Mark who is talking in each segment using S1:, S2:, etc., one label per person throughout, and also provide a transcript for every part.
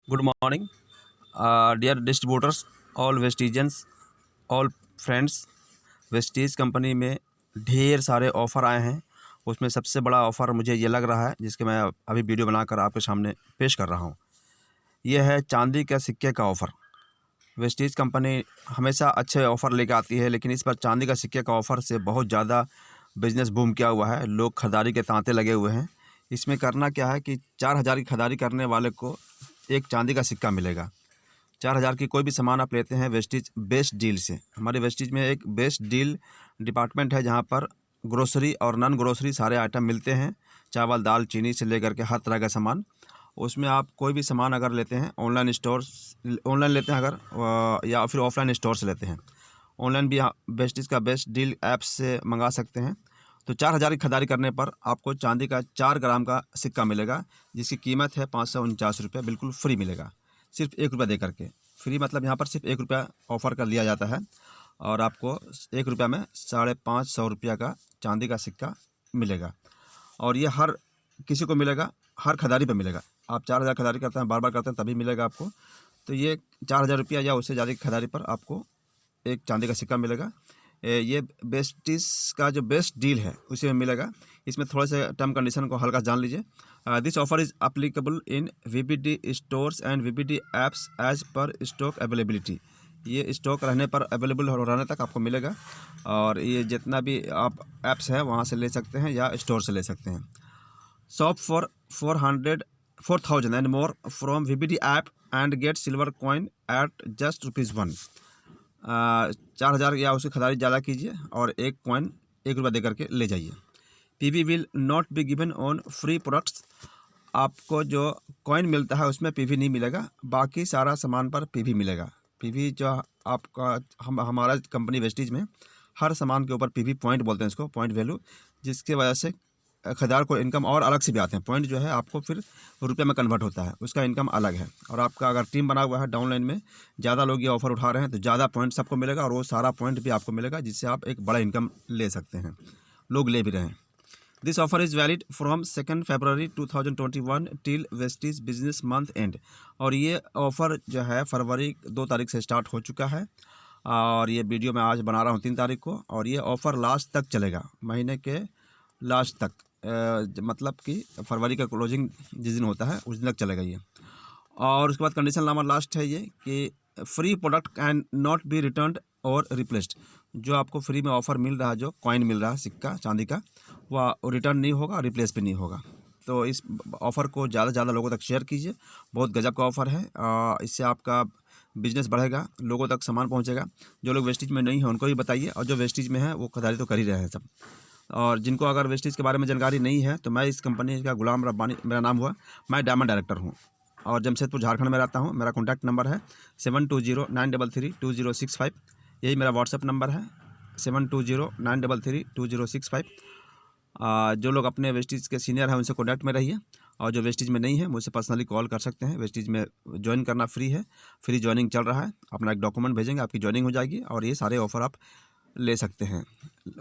S1: Good morning, dear distributors, all Vestigians, all friends. Vestige company में ढेर सारे offer आए हैं। उसमें सबसे बड़ा ऑफ़र मुझे ये लग रहा है, जिसके मैं अभी वीडियो बनाकर आपके सामने पेश कर रहा हूँ। ये है चांदी के सिक्के का ऑफ़र। वेस्टीज कंपनी हमेशा अच्छे ऑफ़र लेकर आती है, लेकिन इस बार चांदी का सिक्के का ऑफ़र से बहुत ज़्यादा बिजनेस बूम किया हुआ है। लोग खरीदारी के तांते लगे हुए हैं। इसमें करना क्या है कि 4,000 की खरीदारी करने वाले को एक चांदी का सिक्का मिलेगा। 4,000 की कोई भी सामान आप लेते हैं वेस्टीज बेस्ट डील से। हमारे वेस्टीज में एक बेस्ट डील डिपार्टमेंट है, जहां पर ग्रोसरी और नॉन ग्रोसरी सारे आइटम मिलते हैं। चावल, दाल, चीनी से लेकर के हर तरह का सामान। उसमें आप कोई भी सामान अगर लेते हैं ऑनलाइन लेते हैं अगर, या फिर ऑफलाइन स्टोर से लेते हैं। ऑनलाइन भी वेस्टीज का बेस्ट डील ऐप से मंगा सकते हैं। तो 4,000 की खरीदारी करने पर आपको चांदी का 4 ग्राम का सिक्का मिलेगा, जिसकी कीमत है 549 रुपये। बिल्कुल फ्री मिलेगा, सिर्फ 1 रुपया दे करके। फ्री मतलब यहाँ पर सिर्फ 1 रुपया ऑफ़र कर लिया जाता है, और आपको 1 रुपया में 550 रुपया का चांदी का सिक्का मिलेगा। और ये हर किसी को मिलेगा, हर खरीदारी पर मिलेगा। आप 4,000 खरीदारी करते हैं, बार बार करते हैं, तभी मिलेगा आपको। तो ये 4,000 रुपया या उससे ज़्यादा की खरीदारी पर आपको एक चांदी का सिक्का मिलेगा। ये बेस्टीज का जो बेस्ट डील है उसी में मिलेगा। इसमें थोड़ा सा टर्म कंडीशन को हल्का जान लीजिए। This offer is applicable in VBD stores and VBD apps as per stock availability. ये स्टॉक रहने पर, अवेलेबल रहने तक आपको मिलेगा। और ये जितना भी आप ऐप्स है वहाँ से ले सकते हैं या स्टोर से ले सकते हैं। Shop for 4,000 and more from VBD app and get silver coin at just ₹1। 4,000 या उसकी खरीदारी ज़्यादा कीजिए और एक कॉइन 1 रुपया दे करके ले जाइए। PV will not be given on free products. आपको जो कॉइन मिलता है उसमें पीवी नहीं मिलेगा, बाकी सारा सामान पर पीवी मिलेगा। पीवी जो आपका हमारा कंपनी वेस्टीज में हर सामान के ऊपर पीवी पॉइंट बोलते हैं इसको, पॉइंट वैल्यू, जिसकी वजह से खरीदार को इनकम और अलग से भी आते हैं। पॉइंट जो है आपको फिर रुपये में कन्वर्ट होता है, उसका इनकम अलग है। और आपका अगर टीम बना हुआ है डाउनलाइन में, ज़्यादा लोग ये ऑफ़र उठा रहे हैं, तो ज़्यादा पॉइंट सबको मिलेगा और वो सारा पॉइंट भी आपको मिलेगा, जिससे आप एक बड़ा इनकम ले सकते हैं। लोग ले भी रहे हैं। This offer is valid from 2 February 2021 till Vestige business month and. और ये ऑफ़र जो है फरवरी 2 तारीख से स्टार्ट हो चुका है, और ये वीडियो मैं आज बना रहा हूँ 3 तारीख को। और ये ऑफ़र लास्ट तक चलेगा, महीने के लास्ट तक। मतलब कि फरवरी का क्लोजिंग जिस दिन होता है उस दिन तक चलेगा ये। और उसके बाद कंडीशन नंबर लास्ट है ये कि free product can not be return और रिप्लेस्ड। जो आपको फ्री में ऑफ़र मिल रहा है, जो कॉइन मिल रहा है सिक्का चांदी का, वह रिटर्न नहीं होगा, रिप्लेस भी नहीं होगा। तो इस ऑफ़र को ज़्यादा से ज़्यादा लोगों तक शेयर कीजिए। बहुत गजब का ऑफ़र है। इससे आपका बिजनेस बढ़ेगा, लोगों तक सामान पहुंचेगा। जो लोग वेस्टीज में नहीं हैं उनको भी बताइए, और जो वेस्टीज में है वो खरीदारी तो कर ही रहे हैं सब। और जिनको अगर वेस्टीज के बारे में जानकारी नहीं है, तो मैं इस कंपनी का गुलाम रब्बानी मेरा नाम हुआ। मैं डायमंड डायरेक्टर हूँ और जमशेदपुर झारखंड में रहता हूँ। मेरा कॉन्टैक्ट नंबर है 7209332065। यही मेरा व्हाट्सएप नंबर है 7209332065। जो लोग अपने वेस्टीज के सीनियर हैं उनसे कॉन्टैक्ट में रहिए, और जो वेस्टीज में नहीं है मुझसे पर्सनली कॉल कर सकते हैं। वेस्टीज में ज्वाइन करना फ्री है, फ्री ज्वाइनिंग चल रहा है। अपना एक डॉक्यूमेंट भेजेंगे, आपकी ज्वाइनिंग हो जाएगी, और ये सारे ऑफ़र आप ले सकते हैं।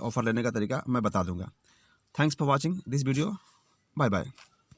S1: ऑफ़र लेने का तरीका मैं बता दूंगा। Thanks for watching this video. Bye bye.